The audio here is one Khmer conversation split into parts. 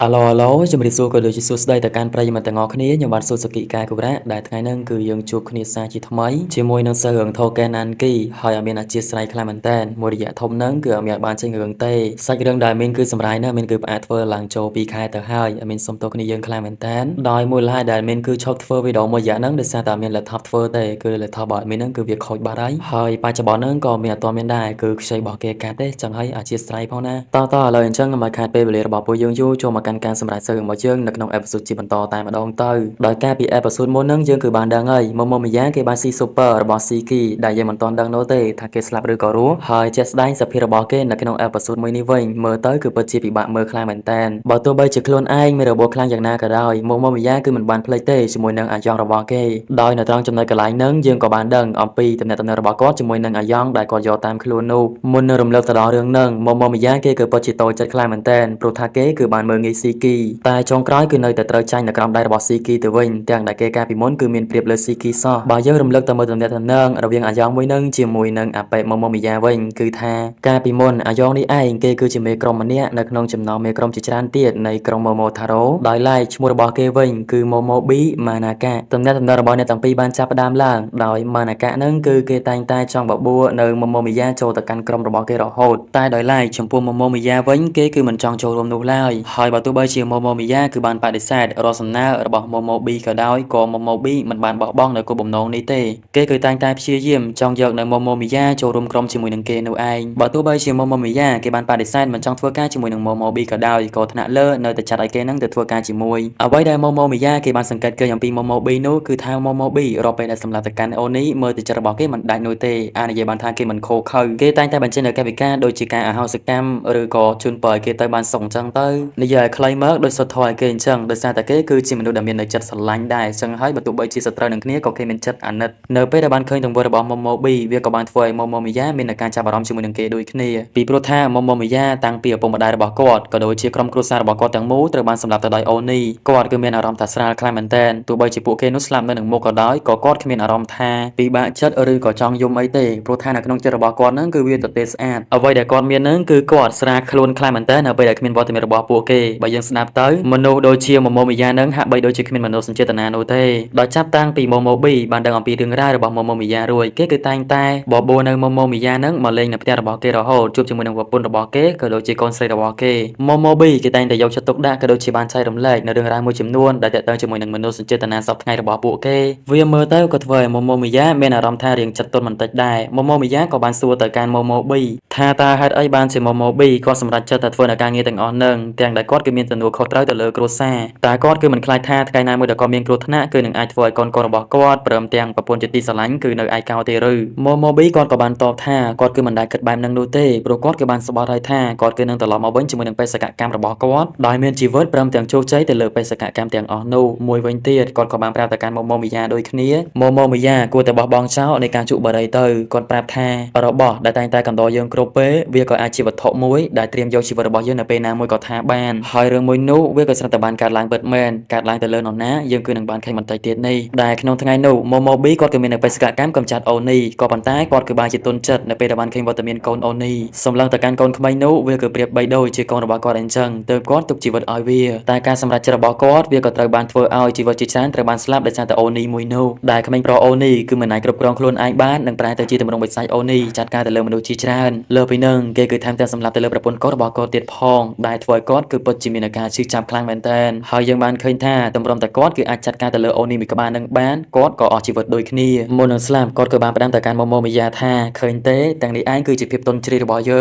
ឡូជំរាបសួរក៏ដូចជាសួស្តីទៅកាន់ប្រិយមិត្តទាំងអស់គ្នាខ្ញុំបាទសុសុគីកាគូរ៉ាដែលថ្ងៃនេះគឺយើងជួបគ្នាសារជាថ្មីជាមួយនឹងសិស្សរឿងថូកែណានគីហើយអត់មានអធិស្ឋានខ្លះមែនតើមួយរយៈធំហ្នឹងគឺអត់មានបានចេញរឿងទេសាច់រឿងដែលមានគឺសម្រាយណាស់មានគឺផ្អាកធ្វើឡើងចូល2ខែទៅហើយអត់មានសុំទោសគ្នាយើងខ្លះមែនតើដោយមូលហេតុដែលមានគឺឈប់ធ្វើវីដេអូមួយរយៈហ្នឹងដោយសារតែអត់មាន laptop ធ្វើទេគឺ laptop បើអត់មានហ្នឹងគឺវាខូចបាត់ហើយបច្ចុប្បន្នហ្នឹងក៏មានអត់ទាន់មានដែរគឺខ្ចីរបស់គេកាត់ទេចឹងហើយអធិស្ឋានផងណាតឥឡូវអញ្ចឹងមកខាតពេលវេលារបស់ពួកយើងយូរចូលមកកាន់ការសម្រាប់សិស្សរបស់យើងនៅក្នុងអេពីសូតជាបន្តតែម្ដងទៅដោយការពីអេពីសូតមុនហ្នឹងយើងគឺបានដឹងហើយម៉ូមីយ៉ាគេបានស៊ី super របស់ស៊ីគីដែលយើងមិនទាន់ដឹងនោះទេថាគេស្លាប់ឬក៏រស់ហើយជាក់ស្ដែងសភាពរបស់គេនៅក្នុងអេពីសូតមួយនេះវិញមើលទៅគឺពិតជាពិបាកមើលខ្លាំងមែនតើបើទោះបីជាខ្លួនឯងមានរបួសខ្លាំងយ៉ាងណាក៏ដោយម៉ូមីយ៉ាគឺមិនបានភ្លេចទេជាមួយនឹងអាយ៉ងរបស់គេដោយនៅត្រង់ចំណុចកន្លែងហ្នឹងយើងក៏បានដឹងអំពីទំនាក់ទំនងរបស់គាត់ជាមួយនឹងអាយ៉ងដែលគាត់យកតាមខ្លួននោះមុននឹងរំលឹកទៅដល់រឿងហ្នឹងម៉ូមីយ៉ាគេគឺពិតជាតូចចិត្តខ្លាំងមែនតើព្រោះថាគេគឺបានមើលងាយស៊ីគីតែចុងក្រោយគឺនៅតែត្រូវចាញ់នៅក្រោមដៃរបស់ស៊ីគីទៅវិញទាំងដែលគេកាលពីមុនគឺមានប្រៀបលើស៊ីគីសោះបើយើងរំលឹកទៅមើលទំនាក់ទំនងរវាងអាយ៉ងមួយនឹងជាមួយនឹងអាប៉េម៉ូមីយ៉ាវិញគឺថាកាលពីមុនអាយ៉ងនេះឯងគេគឺជាមេក្រុមម្នាក់នៅក្នុងចំណោមមេក្រុមជាច្រើនទៀតនៃក្រុមម៉ូម៉ូថារ៉ូដោយឡែកឈ្មោះរបស់គេវិញគឺម៉ូម៉ូប៊ីម៉ាណាកាទំនាក់ទំនងរបស់អ្នកទាំងពីរបានចាប់ផ្ដើមឡើងដោយម៉ាណាកានឹងគឺគេតែងតែចង់បបួលនៅម៉ូមីយ៉ាចូលទៅកាន់ក្រុមរបស់គេរហូតតែដោយឡែកចំពោះម៉ូមីយ៉ាវិញគេគឺមិនចង់ចូលរួមនោះឡើយហើយបើទោះបីជាម៉ូមីយ៉ាគឺបានបដិសេធរាល់សំណើរបស់ម៉ូម៉ូប៊ីក៏ដោយក៏ម៉ូម៉ូប៊ីមិនបានបោះបង់នៅគោលបំណងនេះទេគេគឺតែងតែព្យាយាមចង់យកនៅម៉ូម៉ូមីយ៉ាចូលរួមក្រុមជាមួយនឹងគេនោះឯងបើទោះបីជាម៉ូម៉ូមីយ៉ាគេបានបដិសេធមិនចង់ធ្វើការជាមួយនឹងម៉ូម៉ូប៊ីក៏ដោយក៏ថ្នាក់លើនៅតែចាត់ឲ្យគេនឹងទៅធ្វើការជាមួយអ្វីដែលម៉ូម៉ូមីយ៉ាគេបានសង្កេតឃើញអំពីម៉ូម៉ូប៊ីនោះគឺថាម៉ូម៉ូប៊ីរាល់ពេលដែលសម្រាប់ទៅកាន់អូនីមើលទៅចិត្តរបស់គេមិនដាច់នោះទេអានិយាយបានថាគេមិនខូខើគេតែងតែបញ្ចេញនូវកាយវិការដូចជាការអហោសកម្មឬក៏ជូនពរឲ្យគេទៅបានសុខអញ្ចឹងទៅនិយាយឲ្យខ្លីមកដោយសុទ្ធធម៌ឲ្យគេអញ្ចឹងដោយសារតែគេគឺជាមនុស្សដែលមាននៅចិត្តស្រឡាញ់ដែរអញ្ចឹងហើយបើទោះបីជាសត្រូវនឹងគ្នាក៏គេមានចិត្តអាណិតនៅពេលដែលបានឃើញទង្វើរបស់ម៉ូម៉ូប៊ីវាក៏បានធ្វើឲ្យម៉ូម៉ូមីយ៉ាមាននៅការចាប់អារម្មណ៍ជាមួយនឹងគេដូចគ្នាពីព្រោះថាម៉ូម៉ូមីយ៉ាតាំងពីឪពុកម្ដាយរបស់គាត់ក៏ដូចជាក្រុមគ្រួសាររបស់គាត់ទាំងមូលត្រូវបានសម្លាប់ទៅដោយអូនីគាត់គឺមានអារម្មណ៍ថាស្រាលខ្លាំងមែនទែនទោះបីជាពួកគេនោះស្លាប់នៅនឹងមុខក៏ដោយក៏គាត់គ្មានអារម្មណ៍ថាពិបាកចិត្តឬក៏ចង់យំអីទេព្រោះថានៅក្នុងចិត្តរបស់គាត់ហ្នឹងគឺវាទទេស្អាតអ្វីដែលគាត់មានហ្នឹងគឺគាត់ស្រាលខ្លួនខ្លាំងមែនទែននៅពេលដែលគ្មានវត្តមានរបស់ពួកគេបើយើងស្ដាប់ទៅមនុស្សដូចជាម៉ូម៉ូមីយ៉ាហ្នឹងហាក់បីដូចជាគ្មានមនោសញ្ចេតនានោះទេដោយចាប់តាំងពីម៉ូម៉ូប៊ីបានដឹងអំពីរឿងរ៉ាវរបស់ម៉ូម៉ូមីយ៉ារួចគេគឺតែងតែបបួលនៅម៉ូម៉ូមីយ៉ាហ្នឹងមកលេងនៅផ្ទះរបស់គេរហូតជួបជាមួយនឹងប្រពន្ធរបស់គេក៏ដូចជាកូនស្រីរបស់គេម៉ូម៉ូប៊ីគេតែងតែយកចិត្តទុកដាក់ក៏ដូចជាបានចែករំលែកនៅរឿងរ៉ាវមួយចំនួនដែលទាក់ទងជាមួយនឹងមនោសញ្ចេតនាសពថ្ងៃរបស់ពួកគេវាមើលទៅក៏ធ្វើឲ្យម៉ូម៉ូមីយ៉ាមានអារម្មណ៍ថារៀងចិត្តទន់បន្តិចដែរម៉ូម៉ូមីយ៉ាក៏បានសួរទៅកាន់ម៉ូម៉ូប៊ីថាតើហេតុអីបានជាម៉ូម៉ូប៊ីគាត់សម្រេចចិត្តតែធ្វើនៅការងារទាំងអស់ហ្នឹងទាំងដែលគាត់គឺមានទំនួលខុសត្រូវទៅលើគ្រួសារតែគាត់គឺមិនខ្លាចថាថ្ងៃណាមួយដែលគាត់មានគ្រោះថ្នាក់គឺនឹងអាចធ្វើឲ្យកូនរបស់គាត់ព្រមទាំងប្រពន្ធជាទីស្រឡាញ់គឺនៅឯកោទេឬម៉ូម៉ូប៊ីគាត់ក៏បានតបថាគាត់គឺមិនដែលគិតបែបហ្នឹងនោះទេព្រោះគាត់គឺបានស្បត់ហើយថាគាត់គឺនឹងត្រឡប់មកវិញជាមួយនឹងបេសកកម្មរបស់គាត់ដោយមានជីវិតព្រមទាំងជោគជ័យទៅលើបេសកកម្មទាំងអស់នោះមួយវិញទៀតគាត់ក៏បានប្រាប់ទៅកាន់ម៉ូម៉ូមីយ៉ាដូចគ្នាម៉ូម៉ូមីយ៉ាគួរតែបោះបង់ចោលនៃការជក់បារីទៅគាត់ប្រាប់ថារបស់ដែលតែងតែកំដរយើងគ្រប់ពេលវាក៏អាចជាវត្ថុមួយដែលត្រៀមយកជីវិតរបស់យើងនៅពេលណាមួយក៏ថាបានហើយរឿងមួយនោះវាក៏ស្រាប់តែបានកើតឡើងពិតមែនកើតឡើងទៅលើនរណាយើងគឺនឹងបានឃើញបន្តិចទៀតនេះដែលក្នុងថ្ងៃនោះម៉ូម៉ូប៊ីគាត់ក៏មាននៅបេសកកម្មកម្ចាត់អូនីក៏ប៉ុន្តែគាត់គឺបានជាទុនចិត្តនៅពេលដែលបានឃើញវត្តមានកូនអូនីសម្លឹងទៅកាន់កូនក្មេងនោះវាគឺប្រៀបបីដូចជាកូនរបស់គាត់អញ្ចឹងទើបគាត់ទុកជីវិតឲ្យវាតែការសម្រេចចិត្តរបស់គាត់វាក៏ត្រូវបានធ្វើឲ្យជីវិតជាច្រើនត្រូវបានស្លាប់ដោយសារតែអូនីមួយនោះដែលក្មេងប្រុសអូនីគឺមិនអាចគ្រប់គ្រងខ្លួនឯងបាននឹងប្រែទៅជាទម្រង់បិសាចអូនីចាត់ការទៅលើមនុស្សជាច្រើនលើពីនឹងគេគឺថែមទាំងសម្លាប់ទៅលើប្រពន្ធកូនរបស់គាត់ទៀតផងដែលធ្វើឲ្យគាត់គឺពិតជាមានការឈឺចាប់ខ្លាំងមែនទែនហើយយើងបានឃើញថាទម្រាំតែគាត់គឺអាចចាត់ការទៅលើអូនីមួយក្បាលនឹងបានគាត់ក៏អស់ជីវិតដូចគ្នាមុននឹងស្លាប់គាត់ក៏បានផ្ដាំទៅកាន់ម៉ូម៉ូមីយ៉ាថាឃើញទេទាំងនេះឯងគឺជាភាពទន់ជ្រាយរបស់យ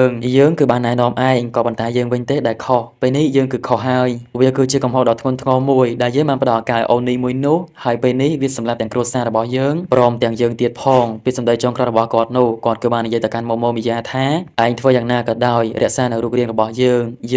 ើងគឺបានណែនាំឯងក៏ប៉ុន្តែយើងវិញទេដែលខុសពេលនេះយើងគឺខុសហើយវាគឺជាកំហុសដ៏ធ្ងន់ធ្ងរមួយដែលយើងបានផ្ដល់ឱកាសឲ្យអូនីមួយនោះហើយពេលនេះវាសម្រាប់ទាំងគ្រួសាររបស់យើងព្រមទាំងយើងទៀតផងពីសម្ដីចុងក្រោយរបស់គាត់នោះគាត់គឺបាននិយាយទៅកាន់ម៉ូម៉ូមីយ៉ាថាឯងធ្វើយ៉ាងណាក៏ដោយរក្សានៅរូបរាងរបស់យ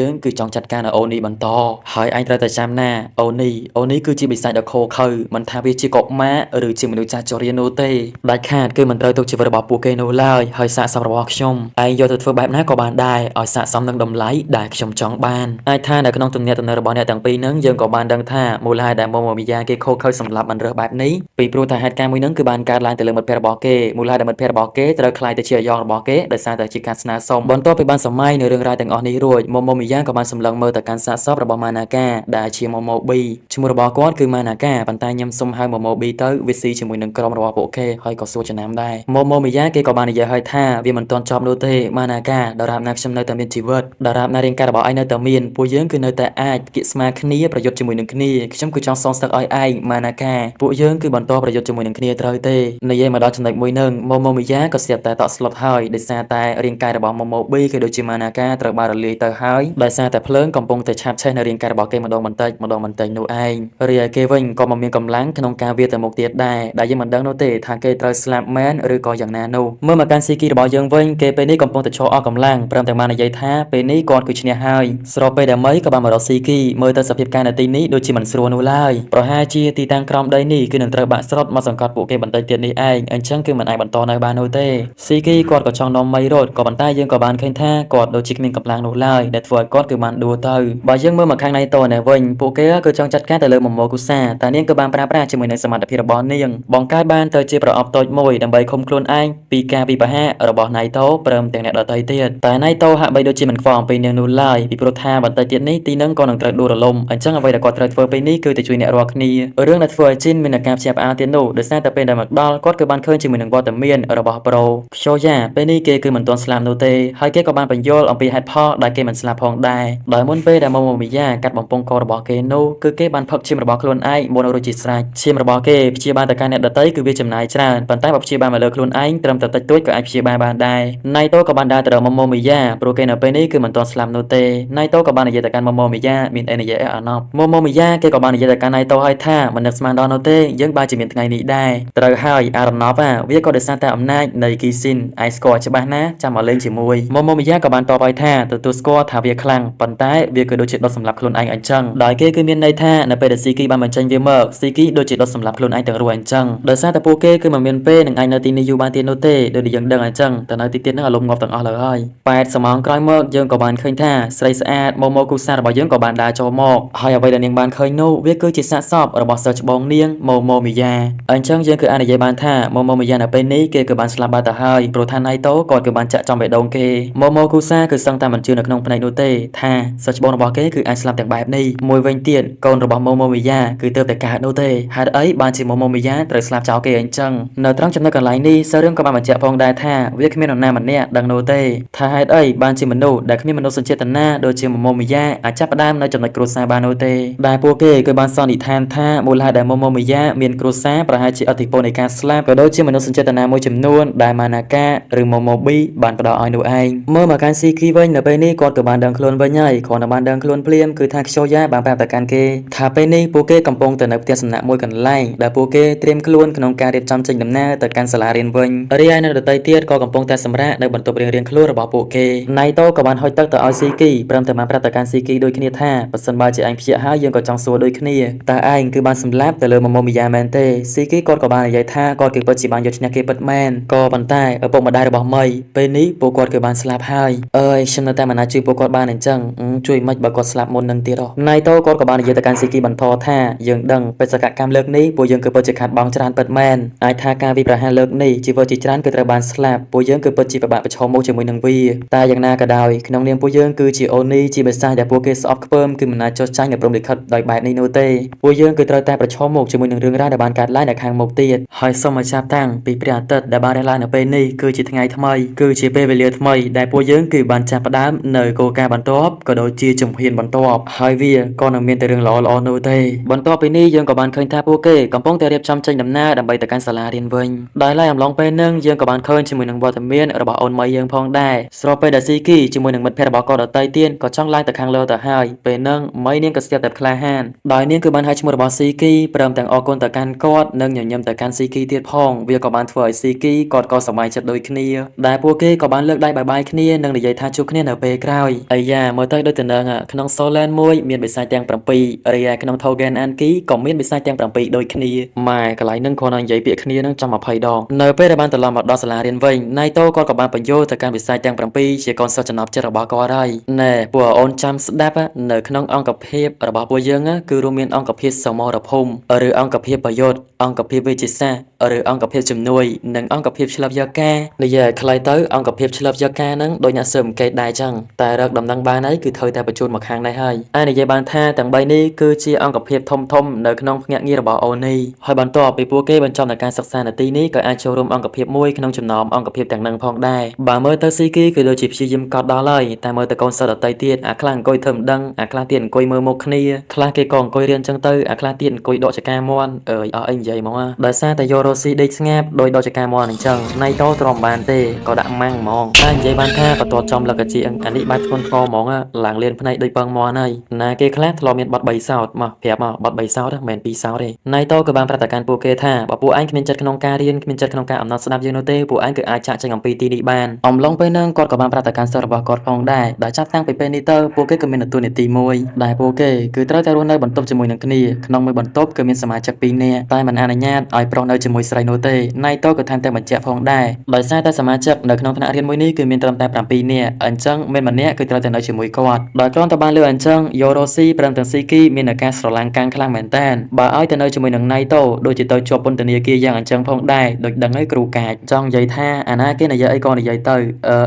ើងគឺចង់ចាត់ការនៅអូនីបន្តហើយឯងត្រូវតែចាំណាអូនីគឺជាបិសាចដ៏ខូខើមិនថាវាជាកុមារឬជាមនុស្សចាស់ចរិយានោះទេដាច់ខាតគឺមិនត្រូវទុកជីវិតរបស់ពួកគេនោះឡើយហើយសាកសមរបស់ខ្ញុំឯងយកទៅធ្វើបែបណាក៏បានដែរឲ្យសាកសមនឹងតម្លៃដែលខ្ញុំចង់បានអាចថានៅក្នុងទំនាក់ទំនងរបស់អ្នកទាំងពីរហ្នឹងយើងក៏បានដឹងថាមូលហេតុដែលម៉ូម៉ូមីយ៉ាគេខូខើសម្រាប់មិនរើសបែបនេះពីព្រោះតែហេតុការណ៍មួយហ្នឹងគឺបានកើតឡើងទៅលើមិត្តភ័ក្តិរបស់គេមូលហេតុដែលមិត្តភ័ក្តិរបស់គេត្រូវខ្លាយទៅជាអាយ៉ងរបស់គេដោយសារតែជាការស្នើសុំបន្ទាប់ពីបានសម័យនៅរឿងរ៉ាវទាំងអស់នេះរួចម៉ូម៉ូមីយ៉ាក៏បានសម្លឹងមើលទៅកាន់សារ សាកសពរបស់ម៉ាណាកាដែលជាម៉ូម៉ូប៊ីឈ្មោះរបស់គាត់គឺម៉ាណាកាប៉ុន្តែខ្ញុំសុំហៅម៉ូម៉ូប៊ីទៅវាស៊ីជាមួយនឹងក្រុមរបស់ពួកគេហើយក៏សួរចំណាំដែរម៉ូម៉ូមីយ៉ាគេក៏បាននិយាយឲ្យថាវាមិនទាន់ចប់នោះទេម៉ាណាកាដរាបណាខ្ញុំនៅតែមានជីវិតដរាបណារាងកាយរបស់ឯងនៅតែមានពួកយើងគឺនៅតែអាចគៀកស្មារគ្នាប្រយុទ្ធជាមួយនឹងគ្នាខ្ញុំគឺចង់សងសឹកឲ្យឯងម៉ាណាកាពួកយើងគឺបន្តប្រយុទ្ធជាមួយនឹងគ្នាត្រូវទេនិយាយមកដល់ចំណុចមួយនឹងម៉ូម៉ូមីយ៉ាក៏ស្ទាក់តែតក់ស្លុតហើយដោយសារតែរាងកាយរបស់ម៉ូម៉ូប៊ីគឺដូចជាម៉ាណាកាត្រូវបានរលាយទៅហើយដោយសារតែភ្លើងកំពុងតែឆាបឆេះនៅរាងកាយរបស់គេម្ដងបន្តិចម្ដងបន្តិចនោះឯងរីឯគេវិញក៏មិនមានកម្លាំងក្នុងការវាទៅមុខទៀតដែរដែលយើងមិនដឹងនោះទេថាគេត្រូវស្លាប់មែនឬក៏យ៉ាងណានោះមើលមកកាន់ស៊ីគីរបស់យើងវិញគេពេលនេះកំពុងតែឈរអស់កម្លាំងព្រមទាំងបាននិយាយថាពេលនេះគាត់គឺឈ្នះហើយស្របពេលដែលមីក៏បានមករកស៊ីគីមើលទៅសភាពការនៅទីនេះដូចជាមិនស្រួលនោះឡើយប្រហែលជាទីតាំងក្រោមដីនេះគឺនឹងត្រូវបាក់ស្រុតមកសង្កត់ពួកគេបន្តិចទៀតនេះឯងអញ្ចឹងគឺមិនអាចបន្តនៅបាននោះទេស៊ីគីគាត់ក៏ចង់នាំមីរត់ក៏ប៉ុន្តែយើងក៏បានឃើញថាគាត់ដូចជាគ្មានកម្លាំងនោះឡើយដែលធ្វើឲ្យគាត់គឺបានដួលទៅបើយើងមើលមកខាងណៃតូនេះវិញពួកគេគឺចង់ចាត់ការទៅលើម៉ូម៉ូគូសាតែនាងក៏បានប្រើប្រាស់ជាមួយនឹងសមត្ថភាពរបស់នាងបង្កើតបានទៅជាប្រអប់តូចមួយដើម្បីឃុំខ្លួនឯងពីការវិបហារបស់ណៃតូព្រមទាំងអ្នកដទៃទៀតតែណៃតូហាក់បីដូចជាមិនខ្វល់អំពីនាងនោះឡើយពីព្រោះថាបន្តិចទៀតនេះទីនឹងក៏នឹងត្រូវដួលរលំអញ្ចឹងអ្វីដែលគាត់ត្រូវធ្វើពេលនេះគឺទៅជួយអ្នករាល់គ្នារឿងដែលធ្វើឲ្យជីនមានការភ្ញាក់ផ្អើលទៀតនោះដោយសារតែពេលដែលមកដល់គាត់ក៏បានឃើញជាមួយនឹងវត្តមានរបស់ប្រូខ្យូយ៉ាពេលនេះគេគឺមិនទាន់ស្លាប់នោះទេហើយគេក៏បានបញ្យល់អំពីហេតុផលដែលគេមិនស្លាប់ផងដែរដោយមុនពេលដែលម៉ូម៉ូមីយ៉ាកាត់បំពង់ករបស់គេនោះគឺគេបានផឹកឈាមរបស់ខ្លួនឯងមុនរួចជាស្រេចឈាមរបស់គេព្យាបាលទៅកាន់អ្នកដទៃគឺវាចំណាយច្រើនប៉ុន្តែបើព្យាបាលមកលើខ្លួនឯងត្រឹមតែតិចតួចក៏អាចព្យាបាលបានដែរណៃតូក៏បានដើរទៅរកម៉ូម៉ូមីយ៉ាព្រោះគេនៅពេលនេះគឺមិនទាន់ស្លាប់នោះទេណៃតូក៏បាននិយាយទៅកាន់ម៉ូម៉ូមីយ៉ាមានអេនិយាយអាណប់ម៉ូម៉ូមីយ៉ាគេក៏បាននិយាយទៅកាន់ណៃតូឲ្យថាមិននឹកស្មានដល់នោះទេយើងបានជាមានថ្ងៃនេះដែរត្រូវហើយអារណប់វាក៏ដោយសារតែអំណាចនៃគីស៊ីនឯងស្គាល់ច្បាស់ណាចាំមកលេងជាមួយម៉ូម៉ូមីយ៉ាក៏បានតបឲ្យថាទទួលស្គាល់ថាវាខ្លាំងប៉ុន្តែវាគឺដូចជាដុតសម្លាប់ខ្លួនឯងអញ្ចឹងដោយគេគឺមានន័យថានៅពេលដែលស៊ីគីបានបញ្ចេញវាមកស៊ីគីដូចជាដុតសម្លាប់ខ្លួនឯងទាំងរួចអញ្ចឹងដោយសារតែពួកគេគឺមិនមានពេលនឹងឯងនៅទីនេះយូរបានទៀតនោះទេដូចដែលយើងដឹងអញ្ចឹងតែនៅទីទៀតនឹងអារម្មណ៍ងាប់ទាំងអស់លើហើយ8សមងក្រោយមកយើងក៏បានឃើញថាស្រីស្អាតម៉ូម៉ូគូសារបស់យើងក៏បានដើរចូលមកហើយអ្វីដែលនាងបានឃើញនោះវាគឺជាសាកសពរបស់សិស្សច្បងនាងម៉ូម៉ូមីយ៉ាអញ្ចឹងយើងគឺអាចនិយាយបានថាម៉ូម៉ូមីយ៉ានៅពេលនេះគេគឺបានស្លាប់បាត់ទៅហើយព្រោះថាណៃតូគាត់គឺបានចាក់ចំបេះដូងគេម៉ូម៉ូគូសាគឺសឹងតែមិនជឿនៅក្នុងភ្នែកនោះទេថាសិស្សច្បងរបស់គេគឺអាចស្លាប់ទាំងបែបនេះមួយវិញទៀតកូនរបស់ម៉ូម៉ូមីយ៉ាគឺទើបតែកើតនោះទេហេតុអីបានជាម៉ូម៉ូមីយ៉ាត្រូវស្លាប់ចោលគេអញ្ចឹងនៅត្រង់ចំណុចកន្លែងនេះសិស្សរឿងក៏បានបញ្ជាក់ផងដែរថាវាគ្មាននរណាម្នាក់ដឹងនោះទេថាហេតុអីបានជាមនុស្សដែលគ្មានមនោសញ្ចេតនាដូចជាម៉ូម៉ូមីយ៉ាអាចចាប់ផ្ដើមនៅចំណុចគ្រួសារបាននោះទេដែលពួកគេគឺបានសន្និដ្ឋានថាមូលហេតុដែលម៉ូម៉ូមីយ៉ាមានគ្រួសារប្រហែលជាឥទ្ធិពលនៃការស្លាប់ក៏ដូចជាមនោសញ្ចេតនាមួយចំនួនដែលម៉ាណាកាឬម៉ូម៉ូប៊ីបានផ្ដល់ឲ្យនោះឯងមើលមកកាន់ស៊ីគីវិញនៅពេលនេះគាត់ក៏បានដឹងខ្លួនវិញហើយគ្រាន់តែបានដឹងខ្លួនភ្លាមគឺថាខ្យូយ៉ាបានប្រាប់ទៅកាន់គេថាពេលនេះពួកគេកំពុងតែនៅផ្ទះសំណាក់មួយកន្លែងដែលពួកគេត្រៀមខ្លួនក្នុងការរៀបចំចេញដំណើរទៅកាន់សាលារៀនវិញរីឯនៅដទៃទៀតក៏កំពុងតែសម្រាកនៅបន្ទប់រៀងៗខ្លួនរបស់ពួកគេណៃតូក៏បានហុចទឹកទៅឲ្យស៊ីគីព្រមទាំងបានប្រាប់ទៅកាន់ស៊ីគីដូចគ្នាថាបើសិនបើជាឯងភ្ញាក់ហើយយើងក៏ចង់សួរដូចគ្នាតើឯងគឺបានសម្លាប់ទៅលើម៉ូម៉ូមីយ៉ាមែនទេស៊ីគីគាត់ក៏បាននិយាយថាគាត់គឺពិតជាបានយកឈ្នះគេពិតមែនក៏ប៉ុន្តែឪពុកម្ដាយរបស់មីពេលនេះពួកគាត់គឺបានស្លាប់ហើយអើយខ្ញុំនៅតែមិនអាចជួយពួកគាត់បានអញ្ចឹងជួយមិនបើគាត់ស្លាប់មុននឹងទៀតណៃតូគាត់ក៏បាននិយាយទៅកាន់ស៊ីគីបន្តថាយើងដឹងបេសកកម្មលើកនេះពួកយើងគឺពិតជាខាត់បងច្រើនពិតមែនអាចថាការវិប្រហារលើកនេះជីវិតជាច្រើនគឺត្រូវបានស្លាប់ពួកយើងគឺពិតជាពិបាកប្រឈមមុខជាមួយនឹងវាតែយ៉ាងណាក៏ដោយក្នុងនាមពួកយើងគឺជាអូនីជាភាសាដែលពួកគេស្អប់ខ្ពើមគឺមិនអាចចុះចាញ់នៅព្រំលិខិតដោយបែបនេះនោះទេពួកយើងគឺត្រូវតែប្រឈមមុខជាមួយនឹងរឿងរ៉ាវដែលបានកើតឡើងនៅខាងមុខទៀតហើយសូមឲ្យចាប់តាំងពីព្រះអាទិត្យដែលបានរះឡើងនៅពេលនេះគឺជាថ្ងៃថ្មីគឺជាពេលវេលាថ្មីដែលពួកយើងគឺបានចាប់ផ្ដើមនៅគោលការណ៍បន្ទាប់ក៏ដូចជាជំហានបន្ទាប់ហើយវាក៏នឹងមានតែរឿងល្អៗនោះទេបន្ទាប់ពីនេះយើងក៏បានឃើញថាពួកគេកំពុងតែរៀបចំចេញដំណើរដើម្បីទៅកាន់សាលារៀនវិញដោយឡែកអំឡុងពេលហ្នឹងយើងក៏បានឃើញជាមួយនឹងវត្តមានរបស់អូនមីយើងផងដែរស្របពេលដែលស៊ីគីជាមួយនឹងមិត្តភ័ក្តិរបស់គាត់ដទៃទៀតក៏ចង់ឡើងទៅខាងលើទៅហើយពេលហ្នឹងមីនាងក៏ស្ទាក់តែក្លាហានដោយនាងគឺបានហៅឈ្មោះរបស់ស៊ីគីព្រមទាំងអរគុណទៅកាន់គាត់និងញញឹមទៅកាន់ស៊ីគីទៀតផងវាក៏បានធ្វើឲ្យស៊ីគីគាត់ក៏សប្បាយចិត្តដូចគ្នាដែលពួកគេក៏បានលើកដៃបាយបាយគ្នានិងនិយាយថាជួបគ្នានៅពេលក្រោយអាយ៉ាមើលទៅដូចទៅនឹងក្នុង Solan មួយមានបិសាចទាំង7រីឯក្នុង Thogen Anki ក៏មានបិសាចទាំង7ដូចគ្នាម៉ែកន្លែងហ្នឹងគ្រាន់តែនិយាយពាក្យគ្នានឹងចំ20ដងនៅពេលដែលបានត្រឡប់មកដល់សាលារៀនវិញណៃតូគាត់ក៏បានបញ្យល់ទៅកាន់បិសាចទាំង7ជាកូនសិស្សចំណប់ចិត្តរបស់គាត់ហើយណែពួកអូនចាំស្ដាប់នៅក្នុងអង្គភាពរបស់ពួកយើងគឺរួមមានអង្គភាពសមរភូមិឬអង្គភាពប្រយុទ្ធអង្គភាពវិទ្យាសាស្ត្រ ឬអង្គភាពជំនួយនិងអង្គភាពឆ្លឹបយកការនិយាយឲ្យខ្លីទៅអង្គភាពឆ្លឹបយកការហ្នឹងដូចអ្នកស៊ើបអង្កេតដែរចឹងតែរកដំណឹងបានហើយគឺត្រូវតែបញ្ជូនមកខាងនេះហើយនិយាយបានថាទាំង3នេះគឺជាអង្គភាពធំនៅក្នុងភ្នាក់ងាររបស់អូនីហើយបន្ទាប់ពីពួកគេបញ្ចប់នៅការសិក្សានៅទីនេះក៏អាចចូលរួមអង្គភាពមួយក្នុងចំណោមអង្គភាពទាំងនឹងផងដែរបើមើលទៅស៊ីគីគឺដូចជាព្យាយាមកត់ដល់ហើយតែមើលទៅកូនសិស្សដទៃទៀតអាខ្លះអង្គុយធ្វើមិនដឹងអាខ្លះទៀតអង្គុយមើលមុខគ្នាខ្លះគេក៏អង្គុយរៀនចឹងទៅអាខ្លះទៀតអង្គុយដកចកាមន់អើយអស់អីនិយាយហ្មងដោយសារតែយករ៉ូស៊ីដេកស្ងាត់ដោយដកចកាមន់អញ្ចឹងណៃតោទ្រាំបានទេក៏ដាក់ម៉ាំងហ្មងតែនិយាយបានថាបន្ទាត់ចំលកជាអានេះបានធ្ងន់ធ្ងរហ្មងឡើងលៀនភ្នែកដូចពងមន់ហើយណាគេខ្លះធ្លាប់មានបတ်3សោតមកប្រាប់មកបတ်3សោតមិនមែន2សោតទេណៃតោក៏បានប្រាប់តែកាន់ពួកគេថាបើពួកឯងគ្មានចិត្តក្នុងការរៀនគ្មានចិត្តក្នុងការអំណត់ស្ដាប់យើងនោះទេពួកឯងគឺអាចចាក់ចេញអំពីទីនេះបានអំឡុងពេលហ្នឹងគាត់ក៏បានប្រាប់តែកាន់សិស្សរបស់គាត់ផងដែរដែលចាប់តាំងពីពេលនេះទៅពួកគេក៏មានតួនាទីមួយដែលពួកគេគឺត្រូវតែរស់នៅបន្ទប់ជាមួយនឹងគ្នាក្នុងមួយបន្ទប់គឺមានសមាជិក2នាក់តែមិនអនុញ្ញាតឲ្យប្រុសនៅជាមួយស្រីនោះទេណៃតូក៏ថែមទាំងបញ្ជាក់ផងដែរដោយសារតែសមាជិកនៅក្នុងថ្នាក់រៀនមួយនេះគឺមានត្រឹមតែ7នាក់អញ្ចឹងមានម្នាក់គឺត្រូវតែនៅជាមួយគាត់ដោយគ្រាន់តែបានលើអញ្ចឹងយូរ៉ូស៊ីព្រមទាំងស៊ីគីមានតែការស្រឡាំងកាំងខ្លាំងមែនតើបើឲ្យទៅនៅជាមួយនឹងណៃតូដូចជាទៅជាប់ពន្ធនាគារយ៉ាងអញ្ចឹងផងដែរដូចដឹងឲ្យគ្រូកាចចង់និយាយថាអាណាគេនិយាយអីក៏និយាយទៅ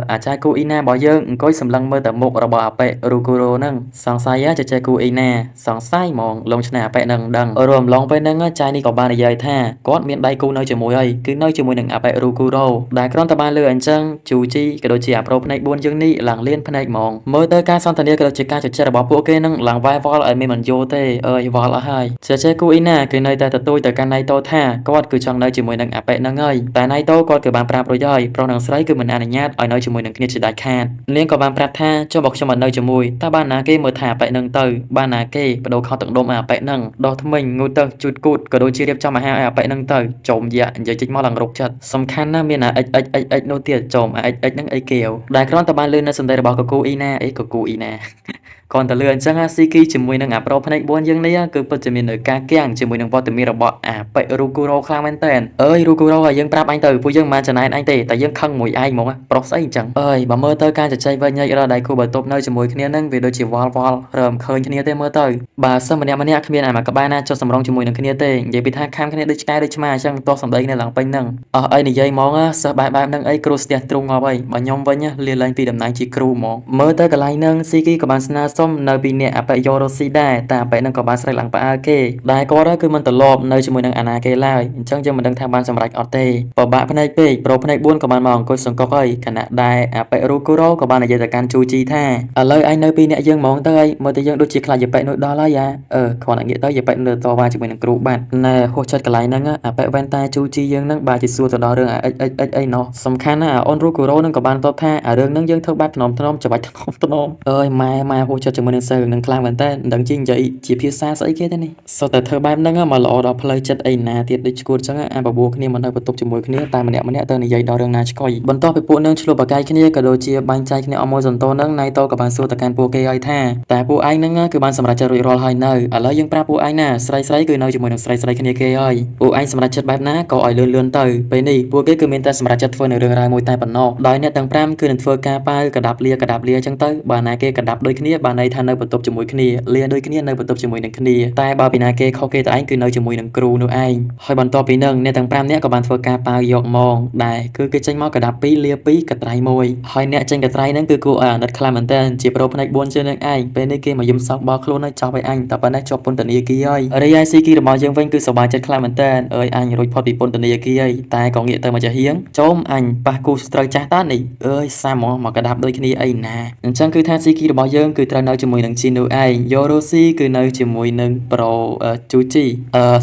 អាចារ្យគូអ៊ីណារបស់យើងអង្គុយសម្លឹងមើលតែមុខរបស់អាប៉ែរូគូរ៉ូហ្នឹងសង្ស័យចែកគូអ៊ីណាសង្ស័យហ្មងលងឆ្នះអាប៉ែនឹងដឹងរួមឡងពេលហ្នឹងចាយនេះក៏បាននិយាយថាគាត់មានដៃគូនៅជាមួយហើយគឺនៅជាមួយនឹងអាប៉ែរូគូរ៉ូដែលគ្រាន់តែបានលើអញ្ចឹងជូជីក៏ដូចជាអាប្រូភ្នែក4យើងនេះឡើងលៀនភ្នែកហ្មងមើលទៅការសន្ទនាក៏ដូចជាការជជែករបស់ពួកគេនឹងឡើងវាយវល់ឲ្យមានមិនយល់ទេអើយវល់អស់ហើយជជែកគូអ៊ីណាគឺនៅតែទទូចទៅកាន់ណៃតូថាគាត់គឺចង់នៅជាមួយនឹងអាប៉ែហ្នឹងហើយតែណៃតូគាត់គឺបានប្រាប់រួចហើយប្រុសនិងស្រីគឺមិនអនុញ្ញាតឲ្យនៅជាមួយនឹងគ្នាជាដាច់ខាតនាងក៏បានប្រាប់ថាចុះបើខ្ញុំមកនៅជាមួយតើបានណាគេមើលថាអាប៉ែហ្នឹងទៅបានណាគេបដូរខោទឹកដុំអាប៉ែហ្នឹងដោះថ្មិញងូតទៅជូតគូតក៏ដូចជារៀបចំអាហារឲ្យអាប៉ែហ្នឹងទៅចុំយ៉ានិយាយចេញមកឡើងរកចិត្តសំខាន់ណាស់មានអាអិចនោះទៀតចុំអាអិចហ្នឹងអីគេដែលគ្រាន់តែបានលឺនៅសម្ដីរបស់កកូអ៊ីណាកកូអ៊ីណាគាត់ទៅលឺអញ្ចឹងស៊ីគីជាមួយនឹងអាប្រូភ្នែក4យើងនេះគឺពិតជាមាននៅការគាំងជាមួយនឹងវត្តមានរបស់អាប៉ែរូគូរ៉ូខ្លាំងមែនតើអើយរូគូរ៉ូឲ្យយើងប្រាប់អញទៅពួកយើងមិនចំណែនអញទេតែយើងខឹងមួយឯងហ្មងប្រុសស្អីអញ្ចឹងអើយបើមើលទៅការជជែកវិញញែករកដៃគូបន្ទប់នៅជាមួយគ្នានឹងវាដូចជាវល់រើមឃើញគ្នាទេមើលទៅបើសិនម្នាក់គ្មានអាមកក្បែរណាចុះសម្រងជាមួយនឹងគ្នាទេនិយាយពីថាខំគ្នាដូចឆ្កែដូចឆ្មាអញ្ចឹងតោះសម្ដីគ្នាឡើងពេញហ្នឹងអស់អីនិយាយហ្មងសិស្សបែបហ្នឹងអីគ្រូស្ទះទ្រូងងាប់អីបើខ្ញុំវិញលាលែងពីតំណែងជាគ្រូហ្មងមើលទៅកន្លែងហ្នឹងស៊ីគីក៏បានស្នើសុំនៅពីអ្នកអាប៉ែយូរ៉ូស៊ីដែរតែអាប៉ែហ្នឹងក៏បានស្រែកឡើងផ្អើលគេដែលគាត់គឺមិនត្រឡប់នៅជាមួយនឹងអាណាគេឡើយអញ្ចឹងយើងមិនដឹងថាបានសម្រេចអត់ទេពិបាកភ្នែកពេកប្រូភ្នែក4ក៏បានមកអង្គុយសង្កុកហើយខណៈដែលអាប៉ែរូគូរ៉ូក៏បាននិយាយទៅកាន់ជូជីថាឥឡូវឯងនៅពីអ្នកយើងហ្មងទៅហើយមើលទៅយើងដូចជាខ្លាចយាប៉ែនោះដល់ហើយគ្រាន់តែងាកទៅយាប៉ែនៅតវ៉ាជាមួយនឹងគ្រូបាត់ណែហួសចិត្តកន្លែងហ្នឹងអាប៉ែវ៉ែនតាជូជីយើងហ្នឹងបាទជាសួរទៅដល់រឿងអិចអីណោះសំខាន់ណាអូនរូគូរ៉ូហ្នឹងក៏បានតបថាអារឿងហ្នឹងយើងធ្វើបែបថ្នមច្បាច់ថ្នមអើយម៉ែហួសចិត្តជាមួយនឹងសិស្សនឹងខ្លាំងមែនតើមិនដឹងជានិយាយជាភាសាស្អីគេទេនេះសុទ្ធតែធ្វើបែបហ្នឹងមកល្អដល់ផ្លូវចិត្តអីណាទៀតដូចឈួតអញ្ចឹងអាបបួរគ្នាមកនៅបន្ទប់ជាមួយគ្នាតែម្នាក់ទៅនិយាយដល់រឿងណាឆ្កុយបន្ទាប់ពីពួកនឹងឆ្លុះបកាយគ្នាក៏ដូចជាបាញ់ចាយគ្នាអស់មួយសន្ទោហ្នឹងណៃតូក៏បានសួរទៅកាន់ពួកគេឲ្យថាតែពួកឯងហ្នឹងគឺបានសម្រេចចិត្តរួចរាល់ហើយនៅឥឡូវយើងប្រាប់ពួកឯងណាស្រីគឺនៅជាមួយនឹងស្រីគ្នាគេហើយពួកឯងសម្រេចចិត្តបែបណាក៏ឲ្យលឿនទៅពេលនេះពួកគេគឺមានតែសម្រេចចិត្តធ្វើនៅរឿងរ៉ាវមួយតែប៉ុណ្ណោះដោយអ្នកទាំង5គឺនឹងធ្វើការប៉ាវកដាប់លាអញ្ចឹងទៅបើណាគេកដាប់ដូចគ្នាបើន័យថានៅបន្ទប់ជាមួយគ្នាលាដូចគ្នានៅបន្ទប់ជាមួយនឹងគ្នាតែបើពីណាគេខុសគេតែឯងគឺនៅជាមួយនឹងគ្រូនោះឯងហើយបន្ទាប់ពីនឹងអ្នកទាំង5នាក់ក៏បានធ្វើការប៉ាវយកមកដែរគឺគេចេញមកកដាប់2លា2កត្រៃ1ហើយអ្នកចេញកត្រៃហ្នឹងគឺគួរអាណិតខ្លាំងមែនតើជាប្រូភ្នែក4ជើងនឹងឯងពេលនេះគេមកយំសោកបោខ្លួនឲ្យចោលឲ្យអញតែប៉ុណ្ណេះជាប់ពន្ធនាគារហើយរីឯស៊ីគីរបស់យើងវិញគឺសប្បាយចិត្តខ្លាំងមែនតើអើយអញរួចផុតពីពន្ធនាគារហើយតែក៏ងាកទៅមកចាហៀងចោមអញប៉ះគូត្រូវចាស់តានេះអើយសាមមកកដាប់ដូចគ្នាអីណាអញ្ចឹងគឺថាស៊ីគីរបស់យើងគឺត្រូវនៅជាមួយនឹងជីននោះឯងយូរ៉ូស៊ីគឺនៅជាមួយនឹងប្រូជូជី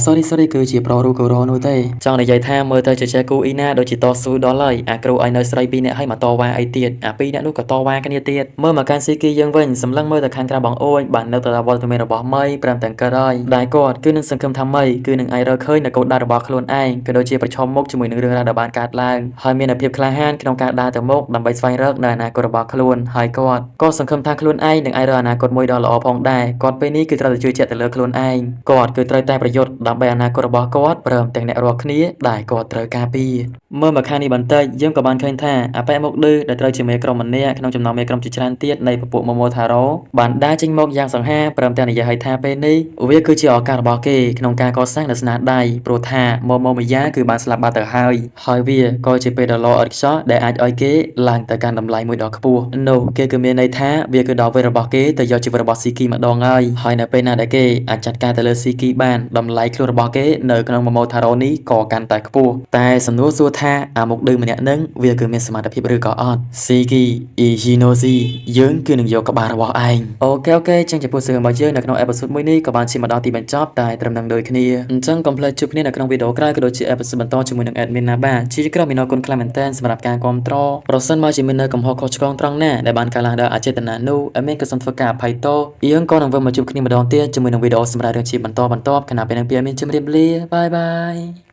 sorry គឺជាប្រូរូកូរ៉ូនោះទេចង់និយាយថាមើលទៅជាគូអ៊ីណាដូចជាតស៊ូដល់ហើយអាគ្រូឲ្យនៅស្រី2នាក់ឲ្យមកតវ៉ាអីទៀតអា2នាក់នោះក៏តវ៉ាគ្នាទៀតមើលមកកាន់ស៊ីគីយើងវិញសម្លឹងមើលទៅខាងក្រៅបងអូនបាននៅទៅដល់វត្តមានរបស់ម៉ៃព្រមទាំងកើតហើយដែលគាត់គឺនឹងសង្ឃឹមថាម៉ៃគឺនឹងអាចរកឃើញនៅកូនដៅរបស់ខ្លួនឯងក៏ដូចជាប្រឈមមុខជាមួយនឹងរឿងរ៉ាវដែលបានកើតឡើងហើយមានភាពក្លាហានក្នុងការដើរទៅមុខដើម្បីស្វែងរកនៅអនាគតរបស់ខ្លួនហើយគាត់ក៏សង្ឃឹមថាខ្លួនឯងនឹងអាចរ រកអនាគតមួយដ៏ល្អផងដែរគាត់ពេលនេះគឺត្រូវតែជឿជាក់ទៅលើខ្លួនឯងគាត់គឺត្រូវតែប្រយុទ្ធដើម្បីអនាគតរបស់គាត់ព្រមទាំងអ្នករាល់គ្នាដែលគាត់ត្រូវការពារមើលមកខាងនេះបន្តិចយើងក៏បានឃើញថាអបិមុខឌឺដែលត្រូវជាមេក្រុមម្នាក់ក្នុងចំណោមមេក្រុមជាច្រើនទៀតនៃពពួកម៉ូម៉ូថារ៉ូបានដើរចេញមកយ៉ាងសង្ហាព្រមទាំងនិយាយឲ្យថាពេលនេះវាគឺជាឱកាសរបស់គេក្នុងការកសាងនូវស្នាដៃព្រោះថាម៉ូម៉ូមីយ៉ាគឺបានស្លាប់បាត់ទៅហើយវាក៏ជាពេលដ៏ល្អឥតខ្ចោះដែលអាចឲ្យគេឡើងទៅកាន់តម្លៃមួយដ៏ខ្ពស់នោះគេគឺមានន័យថាវាគឺដល់ពេលរបស់គេទៅយកជីវិតរបស់ស៊ីគីម្ដងហើយនៅពេលណាដែលគេអាចចាត់ការទៅលើស៊ីគីបានតម្លៃខ្លួនរបស់គេនៅក្នុងម៉ូម៉ូថារ៉ូនេះក៏កាន់តែខ្ពស់តែសំណួរសួរថាអាមុខឌឺម្នាក់នឹងវាគឺមានសមត្ថភាពឬក៏អត់ស៊ីគីអ៊ីជីណូស៊ីយើងគឺនឹងយកក្បាលរបស់ឯងអូខេចឹងចំពោះសៀងរបស់យើងនៅក្នុងអេពីសូតមួយនេះក៏បានឈានមកដល់ទីបញ្ចប់តែត្រឹមនឹងដូចគ្នាអញ្ចឹងកុំភ្លេចជួបគ្នានៅក្នុងវីដេអូក្រោយក៏ដូចជាអេពីសូតបន្តជាមួយនឹង admin ណាបាទជាក្រុមមានអរគុណខ្លាំងមែនទែនសម្រាប់ការគាំទ្រប្រសិនបើជាមាននៅកំហុសខុសឆ្គងត្រង់ណាដែលបានកើតឡើងដោយអចេតនានោះadminក៏សូមធ្វើការអភ័យទោសយើងក៏នឹងវិលមកជួបគ្នាម្ដងទៀតជាមួយនឹងវីដេអូសម្រាប់រឿងជាបន្តខណៈពេលនឹងពីadminជម្រាបលាបាយ